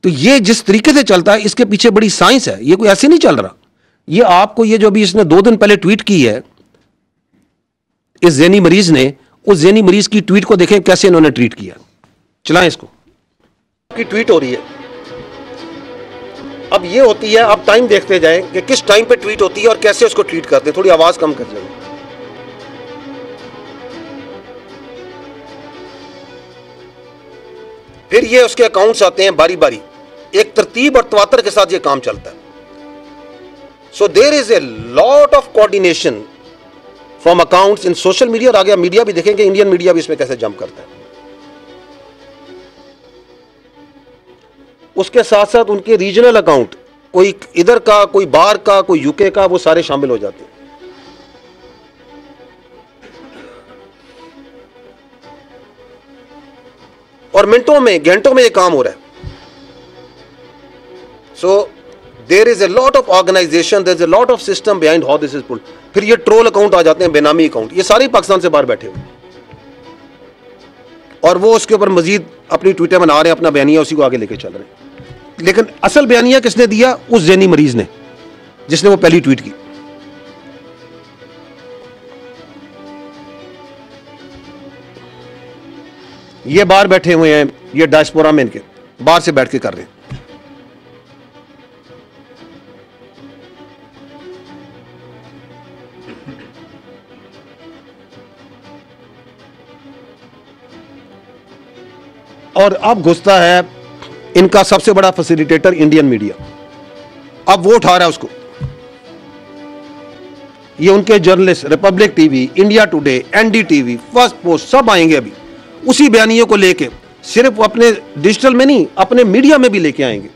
तो ये जिस तरीके से चलता है इसके पीछे बड़ी साइंस है, ये कोई ऐसे नहीं चल रहा। ये आपको ये जो अभी इसने 2 दिन पहले ट्वीट की है इस ज़हनी मरीज ने, उस ज़हनी मरीज की ट्वीट को देखें कैसे इन्होंने ट्वीट किया। चलाएं इसको, की ट्वीट हो रही है। अब ये होती है, आप टाइम देखते जाएं कि किस टाइम पे ट्वीट होती है और कैसे उसको ट्वीट करते हैं। थोड़ी आवाज कम कर लें। फिर ये उसके अकाउंट्स आते हैं बारी बारी, एक तरतीब और तवातर के साथ ये काम चलता है। So there is a lot of coordination from accounts in social media. और आगे मीडिया भी देखेंगे, इंडियन मीडिया भी इसमें कैसे जंप करता है। उसके साथ साथ उनके रीजनल अकाउंट, कोई इधर का, कोई बाहर का, कोई यूके का, वो सारे शामिल हो जाते हैं। और मिनटों में, घंटों में ये काम हो रहा है। So there is a lot of organisation, there is a lot of system behind how this is pulled. फिर ये ट्रोल अकाउंट आ जाते हैं, बेनामी अकाउंट, ये सारे पाकिस्तान से बाहर बैठे हुए और वो उसके ऊपर मजीद अपनी ट्वीटर बना रहे हैं, अपना बयानिया उसी को आगे लेके चल रहे हैं। लेकिन असल बयानिया किसने दिया? उस ज़हनी मरीज ने, जिसने वो पहली ट्वीट की। ये बाहर बैठे हुए हैं, ये डायस्पोरा में इनके बाहर से बैठ के कर रहे हैं। और अब घुसता है इनका सबसे बड़ा फैसिलिटेटर इंडियन मीडिया। अब वो उठा रहा है उसको। ये उनके journalist Republic TV, India today, NDTV, first post सब आएंगे अभी उसी बयानियों को लेके। सिर्फ अपने डिजिटल में नहीं, अपने मीडिया में भी लेके आएंगे।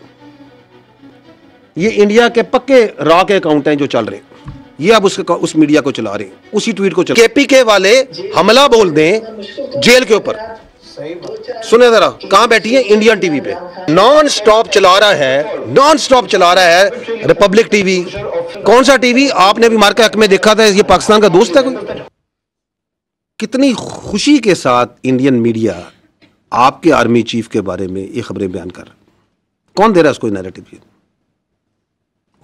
ये इंडिया के पक्के रॉ के अकाउंट हैं जो चल रहे हैं। ये अब उस मीडिया को चला रहे हैं, उसी ट्वीट को चला। केपीके वाले हमला बोल दें जेल के ऊपर, सुने जरा, कहां बैठी है? इंडियन टीवी पे नॉन स्टॉप चला रहा है, नॉन स्टॉप चला रहा है रिपब्लिक टीवी। कौन सा टीवी? आपने भी मार के हक में देखा था, ये पाकिस्तान का दोस्त है कोई? कितनी खुशी के साथ इंडियन मीडिया आपके आर्मी चीफ के बारे में ये खबरें बयान कर रहा है। कौन दे रहा है उसको narrative?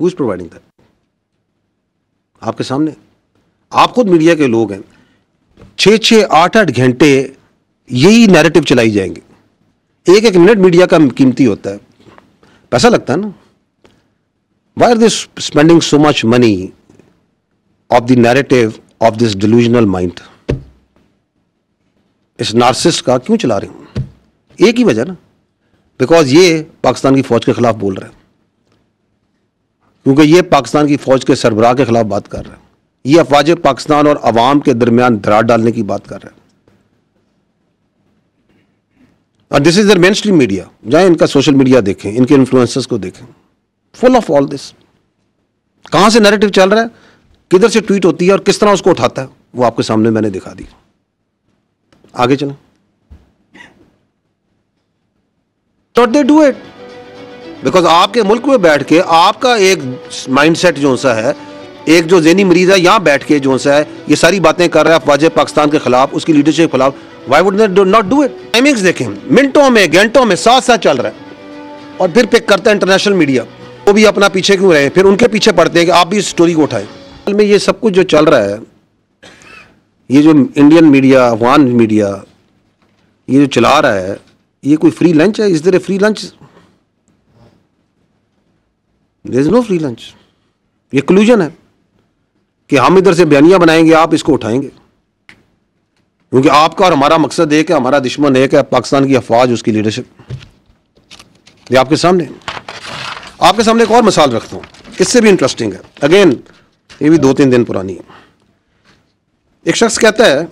Who is providing that? आपके सामने, आप खुद मीडिया के लोग हैं। 6-6, 8-8 घंटे यही नैरेटिव चलाई जाएंगे। एक एक मिनट मीडिया का कीमती होता है, पैसा लगता है ना। Why are they spending so much money of the narrative of this delusional mind? इस नार्सिस्ट का क्यों चला रहे हैं? एक ही वजह ना, बिकॉज ये पाकिस्तान की फौज के खिलाफ बोल रहा है, क्योंकि ये पाकिस्तान की फौज के सरबराह के खिलाफ बात कर रहा है। ये अफवाज पाकिस्तान और अवाम के दरमियान दरार डालने की बात कर रहा है। और this is their mainstream media. जाएं इनका सोशल मीडिया देखें, इनके इन्फ्लुएंसर्स को देखें, फुल ऑफ ऑल दिस। कहां से नैरेटिव चल रहा है, किधर से ट्वीट होती है और किस तरह उसको उठाता है, वो आपके सामने मैंने दिखा दी। आगे चलें। Not they do it because आपके मुल्क में बैठ के आपका एक माइंडसेट जो सा है, एक जो ज़हनी मरीज है यहां बैठ के जो सा है ये सारी बातें कर रहा है अफवाज पाकिस्तान के खिलाफ, उसकी लीडरशिप के खिलाफ। Why would they not do it? Timings देखें, मिनटों में, घंटों में, साथ साथ चल रहा है। और फिर पिक करता है इंटरनेशनल मीडिया, वो भी अपना पीछे क्यों रहे, फिर उनके पीछे पड़ते हैं कि आप भी इस स्टोरी को उठाएं। में ये सब कुछ जो चल रहा है, ये जो इंडियन मीडिया, अफगान मीडिया ये जो चला रहा है, ये कोई फ्री लंच है? Is there a free lunch? There is no free lunch. ये कलूजन है कि हम इधर से बयानियां बनाएंगे, आप इसको उठाएंगे, क्योंकि आपका और हमारा मकसद एक है, हमारा दुश्मन एक है, पाकिस्तान की अफवाज, उसकी लीडरशिप। ये आपके सामने एक और मिसाल रखता हूं, इससे भी इंटरेस्टिंग है। अगेन ये भी 2-3 दिन पुरानी है। एक शख्स कहता है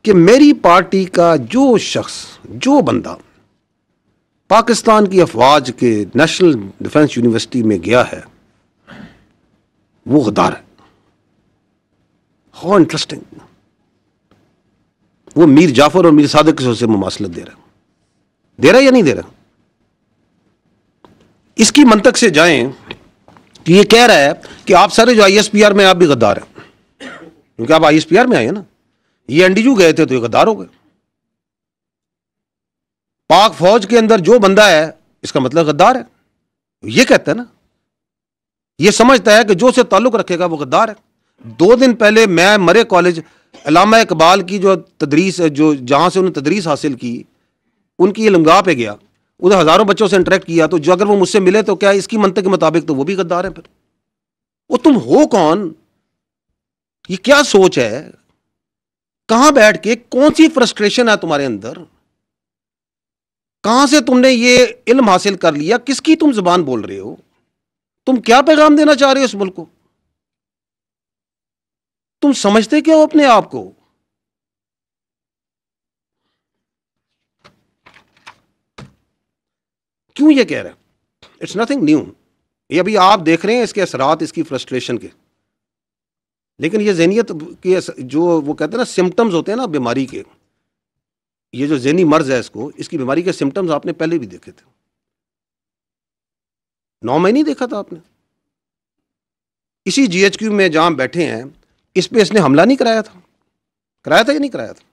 कि मेरी पार्टी का जो शख्स, जो बंदा पाकिस्तान की अफवाज के नेशनल डिफेंस यूनिवर्सिटी में गया है वो गद्दार है। How interesting. वो मीर जाफर और मीर सादिक से मुमासलत दे रहा है या नहीं दे रहा? इसकी मंतक से जाएं कि ये कह रहा है कि आप सारे जो ISPR में आप भी गद्दार हैं, क्योंकि आप ISPR में आए हैं ना। ये एनडीयू गए थे तो ये गद्दार हो गए। पाक फौज के अंदर जो बंदा है इसका मतलब गद्दार है, ये कहता है ना, ये समझता है कि जो से ताल्लुक रखेगा वो गद्दार है। 2 दिन पहले मैं मरे कॉलेज अल्लामा इकबाल की जो तदरीस, जो जहां से उन्होंने तदरीस हासिल की, उनकी इल्मगाह पे गया, उधर हजारों बच्चों से इंटरेक्ट किया, तो जो अगर वो मुझसे मिले तो क्या इसकी मंतक के मुताबिक तो वो भी गद्दार है। फिर वो तुम हो कौन? ये क्या सोच है? कहां बैठ के कौन सी फ्रस्ट्रेशन है तुम्हारे अंदर? कहां से तुमने ये इल्म हासिल कर लिया? किसकी तुम जुबान बोल रहे हो? तुम क्या पैगाम देना चाह रहे हो इस मुल्क को? तुम समझते क्या हो अपने आप को? क्यों ये कह रहा है? It's nothing new. ये अभी आप देख रहे हैं इसके असरात, इसकी फ्रस्ट्रेशन के। लेकिन ये ज़हनियत के जो वो कहते हैं ना सिम्टम्स होते हैं ना बीमारी के, ये जो ज़हनी मर्ज है इसको, इसकी बीमारी के सिम्टम्स आपने पहले भी देखे थे। 9 महीने देखा था आपने। इसी GHQ में जहां बैठे हैं, इस पे इसने हमला नहीं कराया था? कराया था या नहीं कराया था?